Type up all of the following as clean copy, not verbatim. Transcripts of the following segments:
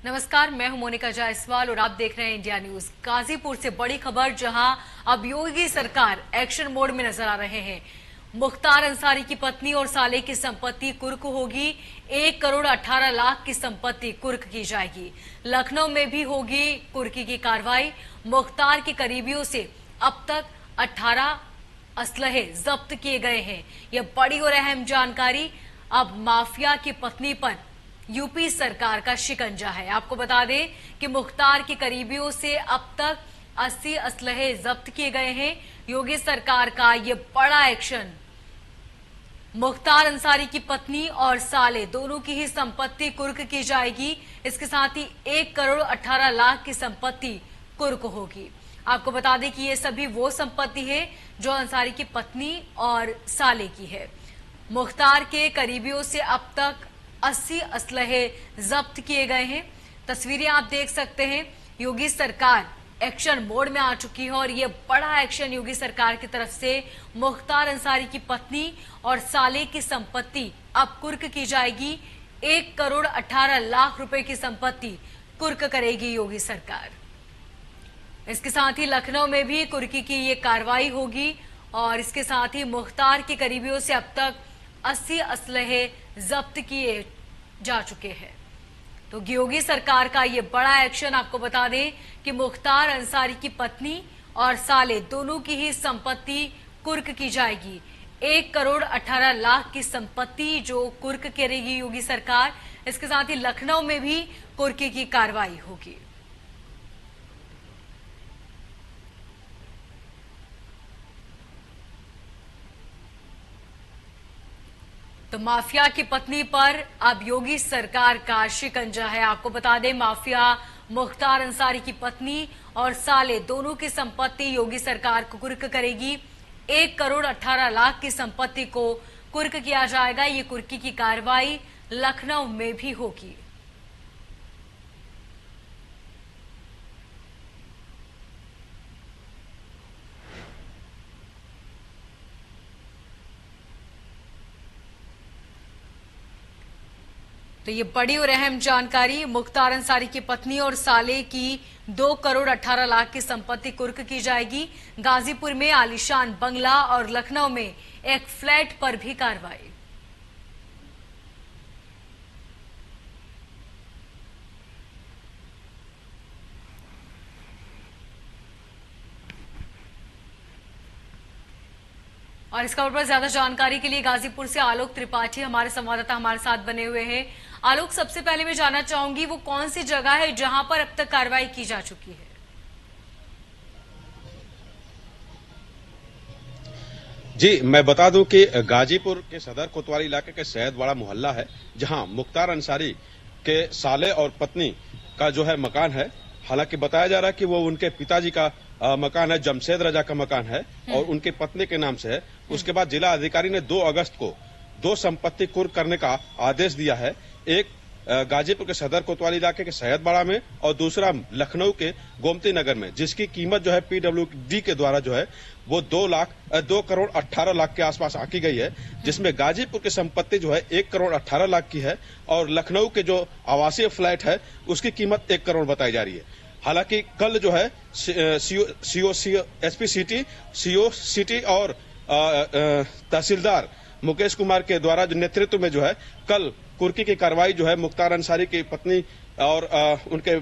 नमस्कार, मैं हूं मोनिका जायसवाल और आप देख रहे हैं इंडिया न्यूज। गाजीपुर से बड़ी खबर, जहां अब योगी सरकार एक्शन मोड में नजर आ रहे हैं। मुख्तार अंसारी की पत्नी और साले की संपत्ति कुर्क होगी। 1 करोड़ 18 लाख की संपत्ति कुर्क की जाएगी। लखनऊ में भी होगी कुर्की की कार्रवाई। मुख्तार के करीबियों से अब तक 18 असलहे जब्त किए गए हैं। यह बड़ी और अहम जानकारी। अब माफिया की पत्नी पर यूपी सरकार का शिकंजा है। आपको बता दें कि मुख्तार के करीबियों से अब तक 80 असलहे जब्त किए गए हैं। योगी सरकार का यह बड़ा एक्शन। मुख्तार अंसारी की पत्नी और साले दोनों की ही संपत्ति कुर्क की जाएगी। इसके साथ ही 1 करोड़ 18 लाख की संपत्ति कुर्क होगी। आपको बता दें कि यह सभी वो संपत्ति है जो अंसारी की पत्नी और साले की है। मुख्तार के करीबियों से अब तक 80 असलहे जब्त किए गए हैं। तस्वीरें आप देख सकते हैं। योगी सरकार एक्शन मोड में आ चुकी है और यह बड़ा एक्शन योगी सरकार की तरफ से। मुख्तार अंसारी की पत्नी और साले की संपत्ति अब कुर्क की जाएगी। 1 करोड़ 18 लाख रुपए की संपत्ति कुर्क करेगी योगी सरकार। इसके साथ ही लखनऊ में भी कुर्की की ये कार्रवाई होगी और इसके साथ ही मुख्तार के करीबियों से अब तक 80 असलहे जब्त किए जा चुके हैं। तो योगी सरकार का ये बड़ा एक्शन। आपको बता दें कि मुख्तार अंसारी की पत्नी और साले दोनों की ही संपत्ति कुर्क की जाएगी। 1 करोड़ 18 लाख की संपत्ति जो कुर्क करेगी योगी सरकार। इसके साथ ही लखनऊ में भी कुर्की की कार्रवाई होगी। तो माफिया की पत्नी पर अब योगी सरकार का शिकंजा है। आपको बता दें, माफिया मुख्तार अंसारी की पत्नी और साले दोनों की संपत्ति योगी सरकार को कुर्क करेगी। 1 करोड़ 18 लाख की संपत्ति को कुर्क किया जाएगा। ये कुर्की की कार्रवाई लखनऊ में भी होगी। तो ये बड़ी और अहम जानकारी। मुख्तार अंसारी की पत्नी और साले की 2 करोड़ 18 लाख की संपत्ति कुर्क की जाएगी। गाजीपुर में आलीशान बंगला और लखनऊ में एक फ्लैट पर भी कार्रवाई। और इस खबर पर ज्यादा जानकारी के लिए गाजीपुर से आलोक त्रिपाठी हमारे संवाददाता हमारे साथ बने हुए हैं। आलोक, सबसे पहले मैं जानना चाहूंगी वो कौन सी जगह है जहां पर अब तक कार्रवाई की जा चुकी है? जी, मैं बता दूं कि गाजीपुर के सदर कोतवाली इलाके के सैयदवाड़ा मोहल्ला है, जहां मुख्तार अंसारी के साले और पत्नी का जो है मकान है। हालांकि बताया जा रहा है कि वो उनके पिताजी का मकान है, जमशेद रजा का मकान है और उनके पत्नी के नाम से है। उसके बाद जिला अधिकारी ने 2 अगस्त को 2 संपत्ति कुर्क करने का आदेश दिया है। एक गाजीपुर के सदर कोतवाली इलाके के सैयदवाड़ा में और दूसरा लखनऊ के गोमती नगर में, जिसकी कीमत जो है पीडब्ल्यूडी के द्वारा जो है वो 2 करोड़ 18 लाख के आसपास आकी गई है। जिसमें गाजीपुर की संपत्ति जो है 1 करोड़ 18 लाख की है और लखनऊ के जो आवासीय फ्लैट है उसकी कीमत 1 करोड़ बताई जा रही है। हालांकि कल जो है एसपी सिटी, सीओ सिटी और तहसीलदार मुकेश कुमार के द्वारा जो नेतृत्व में जो है कल कुर्की की कार्रवाई जो है मुख्तार अंसारी की पत्नी और उनके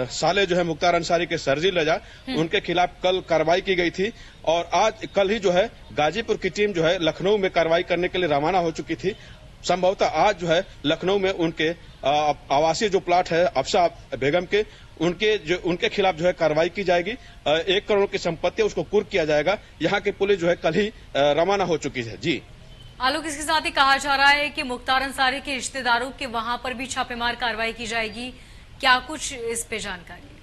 साले जो है मुख्तार अंसारी के सर्जिल रजा, उनके खिलाफ कल कार्रवाई की गई थी। और कल ही जो है गाजीपुर की टीम जो है लखनऊ में कार्रवाई करने के लिए रवाना हो चुकी थी। संभवतः आज जो है लखनऊ में उनके आवासीय जो प्लाट है अफसा बेगम के, उनके खिलाफ जो है कार्रवाई की जाएगी। 1 करोड़ की संपत्ति उसको कुर्क किया जाएगा। यहाँ की पुलिस जो है कल ही रवाना हो चुकी है। जी आलोक, इसके साथ ही कहा जा रहा है कि मुख्तार अंसारी के रिश्तेदारों के वहां पर भी छापेमार कार्रवाई की जाएगी। क्या कुछ इस पे जानकारी है?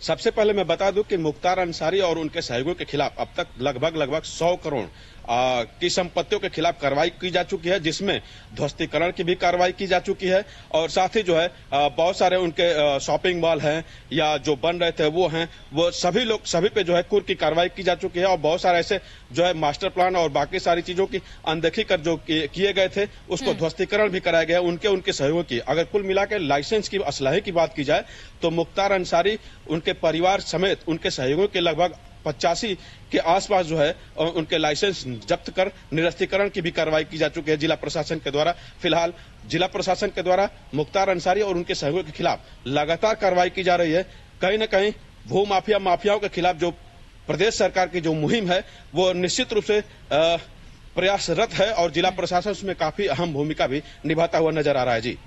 सबसे पहले मैं बता दूं कि मुख्तार अंसारी और उनके सहयोगियों के खिलाफ अब तक लगभग 100 करोड़ की संपत्तियों के खिलाफ कार्रवाई की जा चुकी है, जिसमें ध्वस्तीकरण की भी कार्रवाई की जा चुकी है और साथ ही जो है बहुत सारे उनके शॉपिंग मॉल हैं या जो बन रहे थे वो हैं, वो सभी पे जो है कुर्क की कार्रवाई की जा चुकी है और बहुत सारे ऐसे जो है मास्टर प्लान और बाकी सारी चीजों की अनदेखी कर जो किए गए थे उसको ध्वस्तीकरण भी कराया गया उनके सहयोग की। अगर कुल मिला के लाइसेंस की असलहे की बात की जाए तो मुख्तार अंसारी उनके परिवार समेत उनके सहयोगियों के लगभग 85 के आसपास जो है उनके लाइसेंस जब्त कर निरस्तीकरण की भी कार्रवाई की जा चुकी है जिला प्रशासन के द्वारा। फिलहाल जिला प्रशासन के द्वारा मुख्तार अंसारी और उनके सहयोगियों के खिलाफ लगातार कार्रवाई की जा रही है। कहीं न कहीं भू माफियाओं के खिलाफ जो प्रदेश सरकार की जो मुहिम है वो निश्चित रूप से प्रयासरत है और जिला प्रशासन उसमें काफी अहम भूमिका भी निभाता हुआ नजर आ रहा है। जी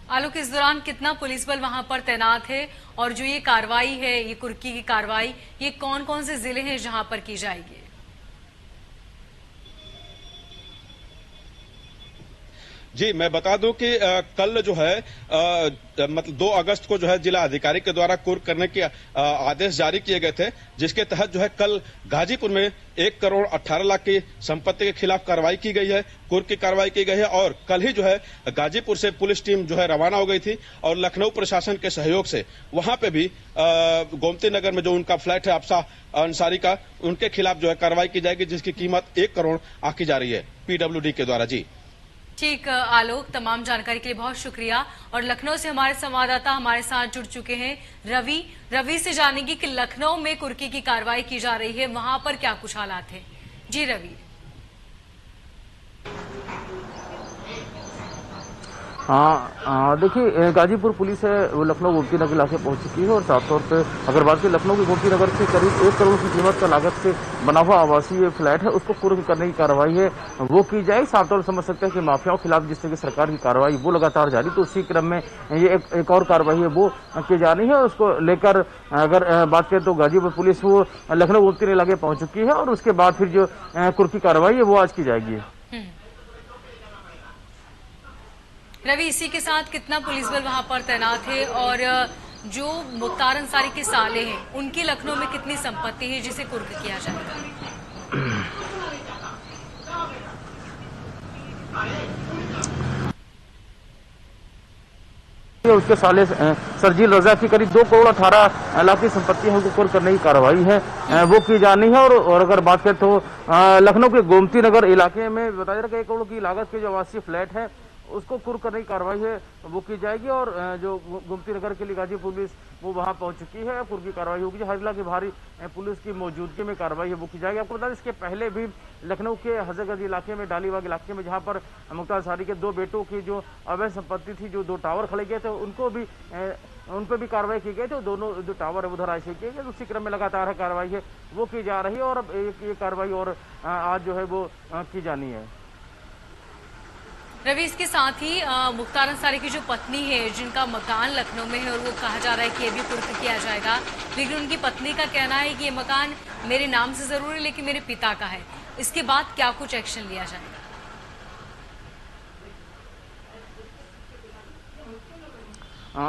आलोक, इस दौरान कितना पुलिस बल वहां पर तैनात है और जो ये कार्रवाई है, ये कुर्की की कार्रवाई, ये कौन कौन से जिले हैं जहां पर की जाएगी? जी मैं बता दूं कि कल जो है मतलब 2 अगस्त को जो है जिला अधिकारी के द्वारा कुर्क करने के आदेश जारी किए गए थे, जिसके तहत जो है कल गाजीपुर में 1 करोड़ 18 लाख की संपत्ति के खिलाफ कार्रवाई की गई है, कुर्क की कार्रवाई की गई है और कल ही जो है गाजीपुर से पुलिस टीम जो है रवाना हो गई थी और लखनऊ प्रशासन के सहयोग से वहां पे भी गोमती नगर में जो उनका फ्लैट है अफसा अंसारी का, उनके खिलाफ जो है कार्रवाई की जाएगी जिसकी कीमत 1 करोड़ आंकी जा रही है पीडब्ल्यूडी के द्वारा। जी ठीक आलोक, तमाम जानकारी के लिए बहुत शुक्रिया। और लखनऊ से हमारे संवाददाता हमारे साथ जुड़ चुके हैं रवि से जानेंगे कि लखनऊ में कुर्की की कार्रवाई की जा रही है, वहां पर क्या कुछ हालात है। जी रवि। हाँ, देखिए गाजीपुर पुलिस है वो लखनऊ गोमती नगर इलाके पहुंच चुकी है और साफ तौर पे अगर बात की लखनऊ के गोमती नगर से करीब 1 करोड़ की कीमत का लागत से बना हुआ आवासीय फ्लैट है उसको कुर्क करने की कार्रवाई है वो की जाए। साफ तौर से समझ सकते हैं कि माफियाओं के खिलाफ जिस तरह की सरकार की कार्रवाई वो लगातार जारी, तो उसी क्रम में ये एक और कार्रवाई है वो की जा रही है। उसको लेकर अगर बात करें तो गाजीपुर पुलिस वो लखनऊ गोमती इलाके पहुंच चुकी है और उसके बाद फिर जो कुर्क की कार्रवाई है वो आज की जाएगी। रवि, इसी के साथ कितना पुलिस बल वहां पर तैनात है और जो मुख्तार अंसारी के साले हैं उनकी लखनऊ में कितनी संपत्ति है जिसे कुर्क किया जाएगा? उसके साले सरजील रजा की करीब 2 करोड़ 18 लाख की संपत्ति है, उनको कुर्क करने की कार्रवाई है वो की जानी है। और अगर बात करें तो लखनऊ के गोमती नगर इलाके में बताया जा रहा है 1 करोड़ की लागत के जो आवासीय फ्लैट है उसको कुर्क करने की कार्रवाई है वो की जाएगी। और जो गोमती नगर के लिए गाजीपुर पुलिस वो वहां पहुंच चुकी है, कुर्क की कार्रवाई होगी। हर की भारी पुलिस की मौजूदगी में कार्रवाई है वो की जाएगी। आपको बता दें इसके पहले भी लखनऊ के हजरतगंज इलाके में डालीबाग इलाके में जहां पर मुख्तार अंसारी के 2 बेटों की जो अवैध संपत्ति थी, जो 2 टावर खड़े गए थे उनको भी उन पर भी कार्रवाई की गई थी। दोनों जो टावर है उधर ऐसे किए गए, उसी क्रम में लगातार कार्रवाई है वो की जा रही है और अब ये कार्रवाई और आज जो है वो की जानी है। रवि, इसके साथ ही मुख्तार अंसारी की जो पत्नी है जिनका मकान लखनऊ में है और वो कहा जा रहा है कि ये भी कुर्क किया जाएगा, लेकिन उनकी पत्नी का कहना है कि ये मकान मेरे नाम से जरूर है लेकिन मेरे पिता का है। इसके बाद क्या कुछ एक्शन लिया जाएगा?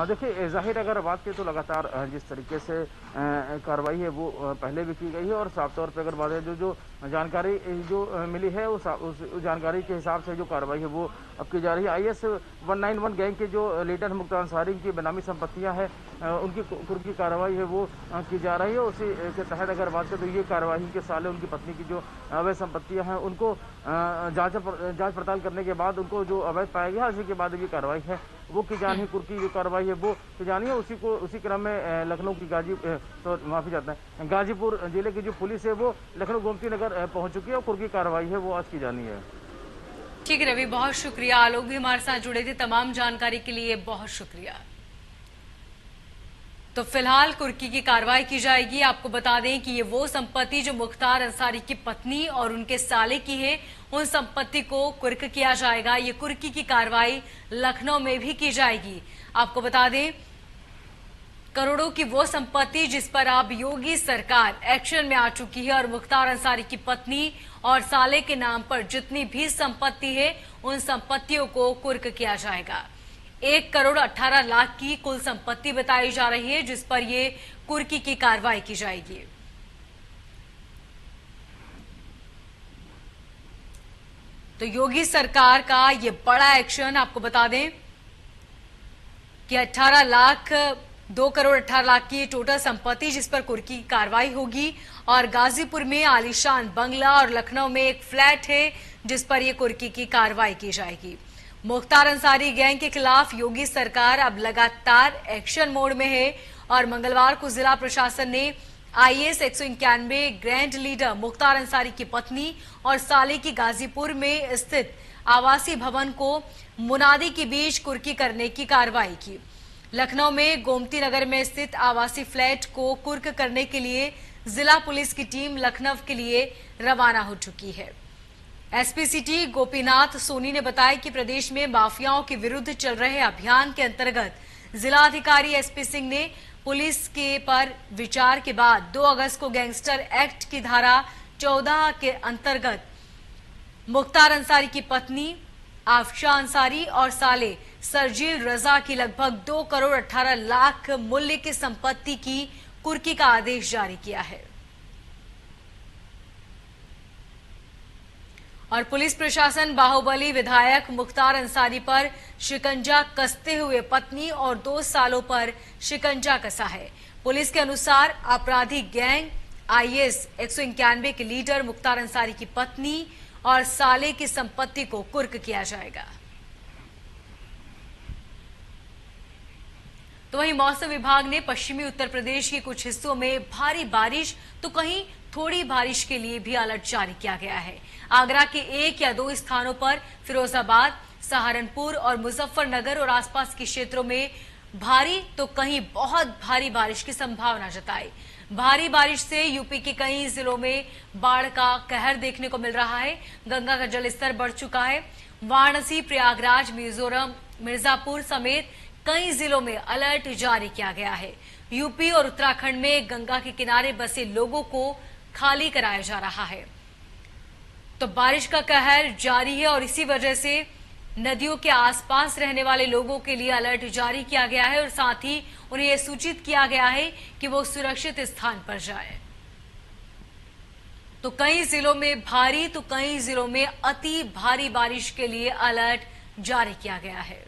देखिए जाहिर अगर बात करें तो लगातार जिस तरीके से कार्रवाई है वो पहले भी की गई है और साफ तौर पर अगर बात है जो जानकारी जो मिली है उस जानकारी के हिसाब से जो कार्रवाई है वो अब की जा रही है। IS 191 गैंग के जो लीडर मुख्तार अंसारी की बेनामी संपत्तियां हैं उनकी कुर्क की कार्रवाई है वो की जा रही है। उसी के तहत अगर बात करें तो ये कार्रवाई के साले उनकी पत्नी की जो अवैध संपत्तियां हैं उनको जांच पड़ताल करने के बाद उनको जो अवैध पाया गया उसी के बाद ये कार्रवाई है वो की जानी है। कुर्क की जो कार्रवाई है वो की जानी है। उसी क्रम में लखनऊ की गाजीपुर जिले की जो पुलिस है वो लखनऊ गोमती नगर पहुंच चुकी है और कुर्क की कार्रवाई है वो आज की जानी है। ठीक है रवि, बहुत शुक्रिया। आलोक भी हमारे साथ जुड़े थे, तमाम जानकारी के लिए बहुत शुक्रिया। तो फिलहाल कुर्की की कार्रवाई की जाएगी। आपको बता दें कि ये वो संपत्ति जो मुख्तार अंसारी की पत्नी और उनके साले की है, उन संपत्ति को कुर्क किया जाएगा। ये कुर्की की कार्रवाई लखनऊ में भी की जाएगी। आपको बता दें करोड़ों की वो संपत्ति जिस पर अब योगी सरकार एक्शन में आ चुकी है और मुख्तार अंसारी की पत्नी और साले के नाम पर जितनी भी संपत्ति है उन संपत्तियों को कुर्क किया जाएगा। 1 करोड़ 18 लाख की कुल संपत्ति बताई जा रही है जिस पर ये कुर्की की कार्रवाई की जाएगी। तो योगी सरकार का ये बड़ा एक्शन, आपको बता दें कि 2 करोड़ 18 लाख की टोटल संपत्ति जिस पर कुर्की की कार्रवाई होगी, और गाजीपुर में आलीशान बंगला और लखनऊ में एक फ्लैट है जिस पर यह कुर्की की कार्रवाई की जाएगी। मुख्तार अंसारी गैंग के खिलाफ योगी सरकार अब लगातार एक्शन मोड में है और मंगलवार को जिला प्रशासन ने IAS 191 grand leader Mukhtar Ansari की पत्नी और साले की गाजीपुर में स्थित आवासीय भवन को मुनादी के बीच कुर्की करने की कार्रवाई की। लखनऊ में गोमती नगर में स्थित आवासीय फ्लैट को कुर्क करने के लिए जिला पुलिस की टीम लखनऊ के लिए रवाना हो चुकी है। SP सिटी गोपीनाथ सोनी ने बताया कि प्रदेश में माफियाओं के विरुद्ध चल रहे अभियान के अंतर्गत जिलाधिकारी SP सिंह ने पुलिस के पर विचार के बाद 2 अगस्त को गैंगस्टर एक्ट की धारा 14 के अंतर्गत मुख्तार अंसारी की पत्नी आफशा अंसारी और साले सरजील रजा की लगभग 2 करोड़ 18 लाख मूल्य की संपत्ति की कुर्की का आदेश जारी किया है। और पुलिस प्रशासन बाहुबली विधायक मुख्तार अंसारी पर शिकंजा कसते हुए पत्नी और 2 सालों पर शिकंजा कसा है। पुलिस के अनुसार आपराधिक गैंग IAS 191 के लीडर मुख्तार अंसारी की पत्नी और साले की संपत्ति को कुर्क किया जाएगा। तो वहीं मौसम विभाग ने पश्चिमी उत्तर प्रदेश के कुछ हिस्सों में भारी बारिश तो कहीं थोड़ी बारिश के लिए भी अलर्ट जारी किया गया है। आगरा के 1 या 2 स्थानों पर, फिरोजाबाद, सहारनपुर और मुजफ्फरनगर और आसपास के क्षेत्रों में भारी तो कहीं बहुत भारी बारिश की संभावना जताई। भारी बारिश से यूपी के कई जिलों में बाढ़ का कहर देखने को मिल रहा है। गंगा का जलस्तर बढ़ चुका है। वाराणसी, प्रयागराज, मिजोरम, मिर्जापुर समेत कई जिलों में अलर्ट जारी किया गया है। यूपी और उत्तराखंड में गंगा के किनारे बसे लोगों को खाली कराया जा रहा है। तो बारिश का कहर जारी है और इसी वजह से नदियों के आसपास रहने वाले लोगों के लिए अलर्ट जारी किया गया है और साथ ही उन्हें यह सूचित किया गया है कि वो सुरक्षित स्थान पर जाएं। तो कई जिलों में भारी तो कई जिलों में अति भारी बारिश के लिए अलर्ट जारी किया गया है।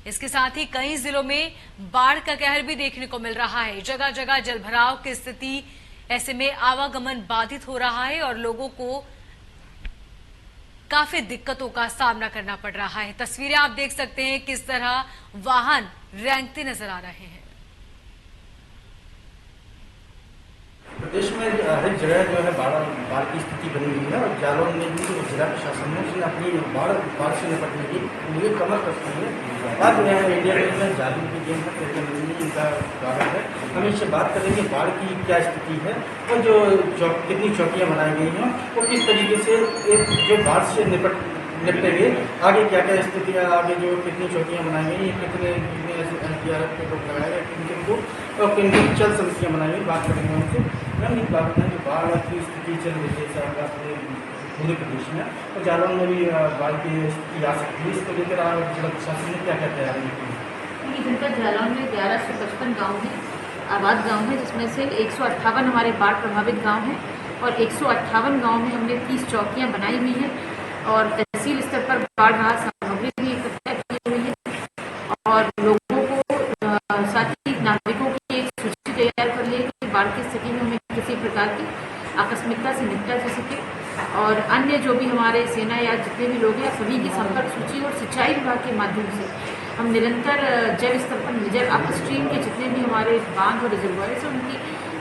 इसके साथ ही कई जिलों में बाढ़ का कहर भी देखने को मिल रहा है। जगह जगह जलभराव की स्थिति, ऐसे में आवागमन बाधित हो रहा है और लोगों को काफी दिक्कतों का सामना करना पड़ रहा है। तस्वीरें आप देख सकते हैं किस तरह वाहन रेंगते नजर आ रहे हैं। प्रदेश में हर जगह जो है बाढ़ की स्थिति बनी हुई है और जालौन में भी जो जिला प्रशासन ने उसने अपनी बाढ़ से निपटने के लिए कमर कसती है। आज जो है इंडिया में जालौन की गेम है, इनका स्वागत है। हम इससे बात करेंगे बाढ़ की क्या स्थिति है और जो कितनी चौकियाँ बनाई गई हैं और किस तरीके से एक जो बाढ़ से निपटेंगे, आगे क्या क्या स्थिति है, आगे जो कितनी चौकियाँ बनाई गई, कितने NDRF के लोग लगाए गए, किनके ग्रुप और किन चल समितियाँ बनाई गई, बात करेंगे उनसे। मैम एक बात बताएं कि बाढ़ की स्थिति चल रही है अपने पूरे प्रदेश में और जालौन में भी बाढ़ की स्थिति आ सकती है, इसको लेकर जिला प्रशासन ने क्या क्या तैयारी की है? जनपद जालौन में 1155 गाँव हैं, आबाद गाँव है, जिसमें से 158 हमारे बाढ़ प्रभावित गाँव हैं और 158 गाँव में हमने 30 चौकियाँ बनाई हुई हैं और तहसील स्तर पर बाढ़ राहत सामग्री भी इकट्ठा की हुई है और लोगों को साथ ही नागरिकों की एक सूची तैयार कर ली है कि बाढ़ की स्थिति में हमें किसी प्रकार की आकस्मिकता से निपटा जा सके। और अन्य जो भी हमारे सेना या जितने भी लोग हैं सभी की संपर्क सूची और सिंचाई विभाग के माध्यम से हम निरंतर जल स्तर पर नजर अपस्ट्रीम के जितने भी हमारे बांध और रिजर्वायर्स हैं उनकी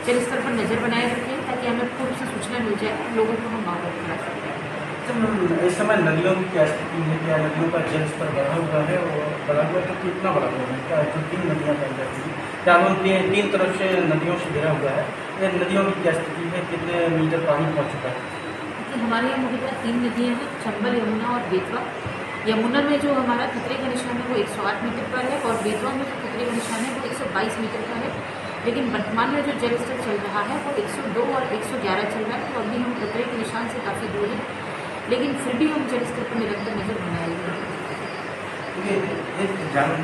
जल स्तर पर नजर बनाए रखें ताकि हमें पूर्व से सूचना मिल जाए, लोगों को हम अवगत करा सकते हैं। इस समय नदियों की क्या स्थिति है, क्या नदियों का जल स्तर बढ़ा हुआ है और बढ़ा हुआ तो कितना बढ़ा हुआ है? क्या 3 नदियाँ पाई जाती हैं, जालौन 3 तरफ से नदियों से घिरा हुआ है, ये नदियों की क्या स्थिति है, कितने मीटर पानी पहुँच चुका है? हमारे यहाँ मुख्यतः 3 नदियाँ हैं, चंबल, यमुना और बेतवा। यमुना में जो हमारा खतरे का निशान है वो 108 मीटर पर है और बेतवा में जो खतरे का निशान है वो 122 मीटर का है। लेकिन वर्तमान में जो जल स्तर चल रहा है वो 102 और 111 चल रहा है, तो अभी हम खतरे के निशान से काफ़ी दूर हैं, लेकिन फिर भी हम जल स्तर पर निरंतर नजर बनाए हुए हैं। जालौन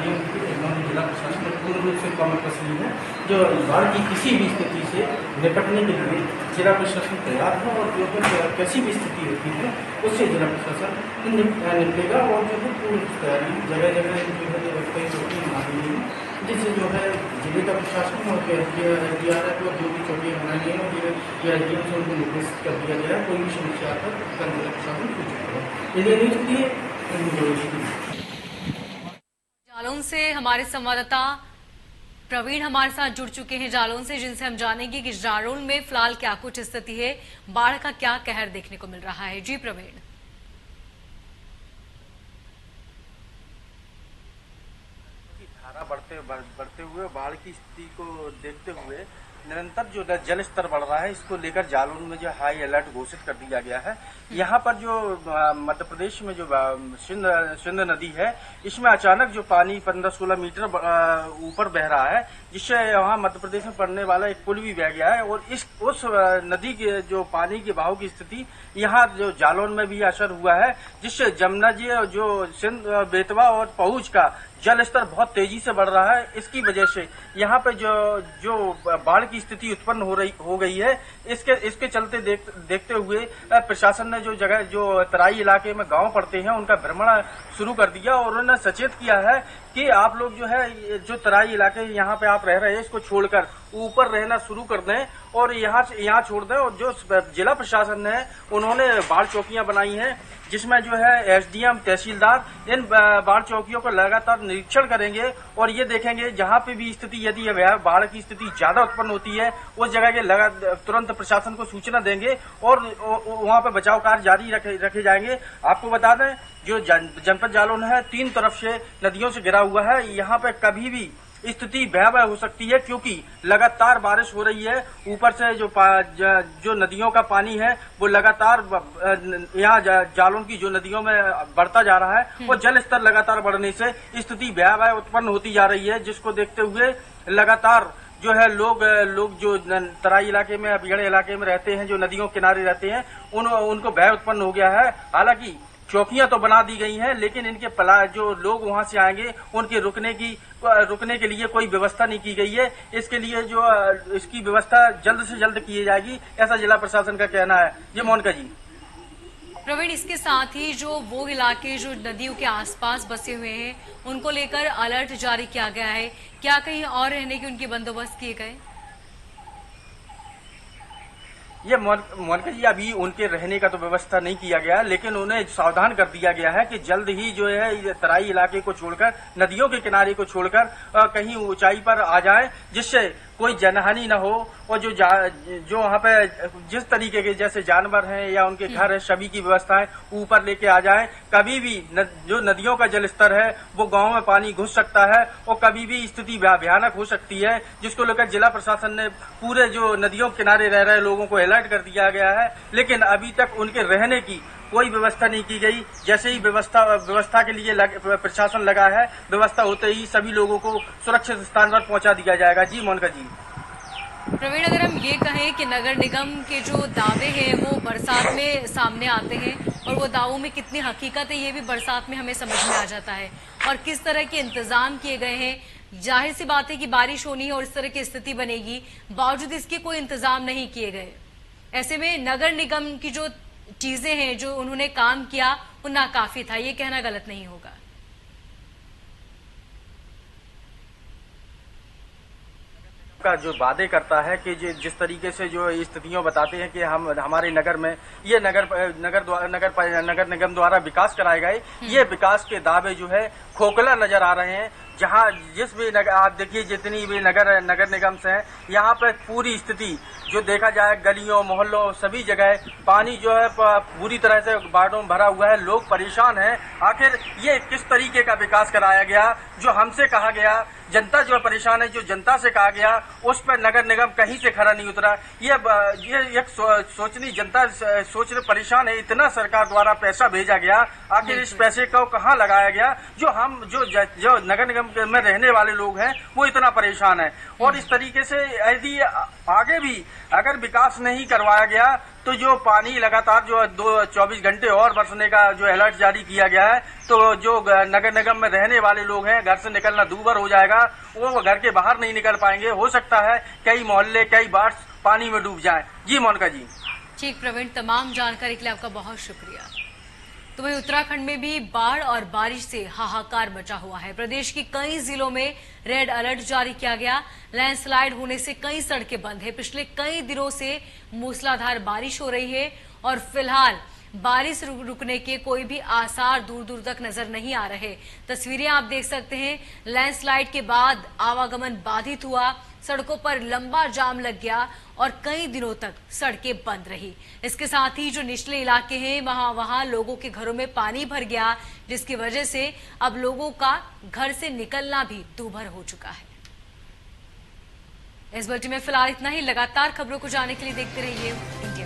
जिला प्रशासन ने पूर्ण रूप से कमर कस ली है। जो बाढ़ की किसी भी स्थिति से निपटने के लिए जिला प्रशासन तैयार है और जो कैसी भी स्थिति होती है उससे जिला प्रशासन निपटेगा। और जो है पूर्ण तैयारी जगह जगह जो है कई चौकी बना दी है, जिससे जो है जिले का प्रशासन और एसडीआरएफ और जो भी चौकियाँ बनाई गई हैं और एसडीएम से उनको निर्देशित कर दिया गया है। कोई भी समस्या आकर जिला प्रशासन सूचित करेगा। इंडिया न्यूज के लिए जालौन से हमारे संवाददाता प्रवीण हमारे साथ जुड़ चुके हैं जालौन से, जिनसे हम जानेंगे कि जालौन में फिलहाल क्या कुछ स्थिति है, बाढ़ का क्या कहर देखने को मिल रहा है। जी प्रवीण। धारा बढ़ते हुए बाढ़ की स्थिति को देखते हुए निरंतर जो जल स्तर बढ़ रहा है, इसको लेकर जालौन में जो हाई अलर्ट घोषित कर दिया गया है। यहाँ पर जो मध्य प्रदेश में जो सिंध नदी है, इसमें अचानक जो पानी 15-16 मीटर ऊपर बह रहा है, जिससे वहाँ मध्य प्रदेश में पड़ने वाला एक पुल भी बह गया है। और उस नदी के जो पानी के बहाव की स्थिति यहाँ जो जालौन में भी असर हुआ है, जिससे जमुना जी जो सिंध बेतवा और पहुंच का जल स्तर बहुत तेजी से बढ़ रहा है। इसकी वजह से यहाँ पे जो बाढ़ की स्थिति उत्पन्न हो गई है, इसके चलते देखते हुए प्रशासन ने जो तराई इलाके में गांव पड़ते हैं उनका भ्रमण शुरू कर दिया और उन्होंने सचेत किया है कि आप लोग जो है जो तराई इलाके यहाँ पे आप रह रहे हैं इसको छोड़कर ऊपर रहना शुरू कर दें और यहाँ छोड़ दें। और जो जिला प्रशासन ने उन्होंने बाढ़ चौकियां बनाई हैं, जिसमें जो है एसडीएम तहसीलदार इन बाढ़ चौकियों का लगातार निरीक्षण करेंगे और ये देखेंगे जहां पे भी स्थिति यदि बाढ़ की स्थिति ज्यादा उत्पन्न होती है उस जगह के तुरंत प्रशासन को सूचना देंगे और वहां पे बचाव कार्य जारी रखे जाएंगे। आपको बता दें जो जनपद जालौन है 3 तरफ से नदियों से घिरा हुआ है। यहाँ पे कभी भी स्थिति भयावह हो सकती है क्योंकि लगातार बारिश हो रही है। ऊपर से जो नदियों का पानी है वो लगातार यहाँ जालौन की जो नदियों में बढ़ता जा रहा है और जल स्तर लगातार बढ़ने से स्थिति भयावह उत्पन्न होती जा रही है, जिसको देखते हुए लगातार जो है लोग जो तराई इलाके में बिगड़े इलाके में रहते हैं, जो नदियों किनारे रहते हैं, उनको भय उत्पन्न हो गया है। हालांकि चौकियां तो बना दी गई हैं, लेकिन इनके जो लोग वहां से आएंगे उनके रुकने के लिए कोई व्यवस्था नहीं की गई है। इसके लिए इसकी व्यवस्था जल्द से जल्द की जाएगी, ऐसा जिला प्रशासन का कहना है। जी मोनिका जी। प्रवीण, इसके साथ ही जो वो इलाके जो नदियों के आसपास बसे हुए हैं उनको लेकर अलर्ट जारी किया गया है, क्या कहीं और रहने के उनके बंदोबस्त किए गए? ये मोनिका जी अभी उनके रहने का तो व्यवस्था नहीं किया गया, लेकिन उन्हें सावधान कर दिया गया है कि जल्द ही जो है तराई इलाके को छोड़कर नदियों के किनारे को छोड़कर कहीं ऊंचाई पर आ जाए, जिससे कोई जनहानि न हो और जो वहाँ पे जिस तरीके के जैसे जानवर हैं या उनके घर है सभी की व्यवस्थाएं ऊपर लेके आ जाए। कभी भी जो नदियों का जल स्तर है वो गांव में पानी घुस सकता है और कभी भी स्थिति भयानक हो सकती है, जिसको लेकर जिला प्रशासन ने पूरे जो नदियों के किनारे रह रहे लोगों को अलर्ट कर दिया गया है। लेकिन अभी तक उनके रहने की कोई व्यवस्था नहीं की गई। जैसे ही व्यवस्था के लिए प्रशासन लगा है, व्यवस्था होते ही सभी लोगों को सुरक्षित स्थान पर पहुंचा दिया जाएगा। जी मोनिका जी। प्रवीण, अगर हम ये कहें कि नगर निगम के जो दावे हैं वो बरसात में सामने आते हैं और वो दावों में कितनी हकीकत है ये भी बरसात में हमें समझ में आ जाता है, और किस तरह के इंतजाम किए गए हैं। जाहिर सी बात है कि बारिश होनी है और इस तरह की स्थिति बनेगी, बावजूद इसके कोई इंतजाम नहीं किए गए। ऐसे में नगर निगम की जो चीजें हैं, जो उन्होंने काम किया वो नाकाफी था, ये कहना गलत नहीं होगा। का जो वादे करता है कि जिस तरीके से जो स्थितियों बताते हैं कि हमारे नगर में ये नगर निगम द्वारा विकास कराए गए, ये विकास के दावे जो है खोखला नजर आ रहे हैं। जहां जिस भी आप देखिए जितनी भी नगर निगम से हैं, यहाँ पे पूरी स्थिति जो देखा जाए गलियों मोहल्लों सभी जगह पानी जो है पूरी तरह से बाढ़ों में भरा हुआ है। लोग परेशान हैं। आखिर ये किस तरीके का विकास कराया गया? जो हमसे कहा गया, जनता जो परेशान है, जो जनता से कहा गया उस पर नगर निगम कहीं से खरा नहीं उतरा। ये एक सोचनी जनता सोचने परेशान है। इतना सरकार द्वारा पैसा भेजा गया, आखिर इस पैसे को कहाँ लगाया गया? जो नगर निगम में रहने वाले लोग हैं वो इतना परेशान है। और इस तरीके से यदि आगे भी अगर विकास नहीं करवाया गया तो जो पानी लगातार जो 24 घंटे और बरसने का जो अलर्ट जारी किया गया है, तो जो नगर निगम में रहने वाले लोग हैं, घर से निकलना दूभर हो जाएगा, वो घर के बाहर नहीं निकल पाएंगे। हो सकता है कई मोहल्ले, कई वार्ड पानी में डूब जाएं। जी मोनिका जी। ठीक प्रवीण, तमाम जानकारी के लिए आपका बहुत शुक्रिया। तो वहीं उत्तराखंड में भी बाढ़ और बारिश से हाहाकार मचा हुआ है। प्रदेश के कई जिलों में रेड अलर्ट जारी किया गया। लैंडस्लाइड होने से कई सड़कें बंद है। पिछले कई दिनों से मूसलाधार बारिश हो रही है और फिलहाल बारिश रुकने के कोई भी आसार दूर दूर तक नजर नहीं आ रहे। तस्वीरें आप देख सकते हैं। लैंडस्लाइड के बाद आवागमन बाधित हुआ, सड़कों पर लंबा जाम लग गया और कई दिनों तक सड़कें बंद रही। इसके साथ ही जो निचले इलाके हैं वहां लोगों के घरों में पानी भर गया, जिसकी वजह से अब लोगों का घर से निकलना भी दूभर हो चुका है। इस बुलेटिन में फिलहाल इतना ही। लगातार खबरों को जानने के लिए देखते रहिए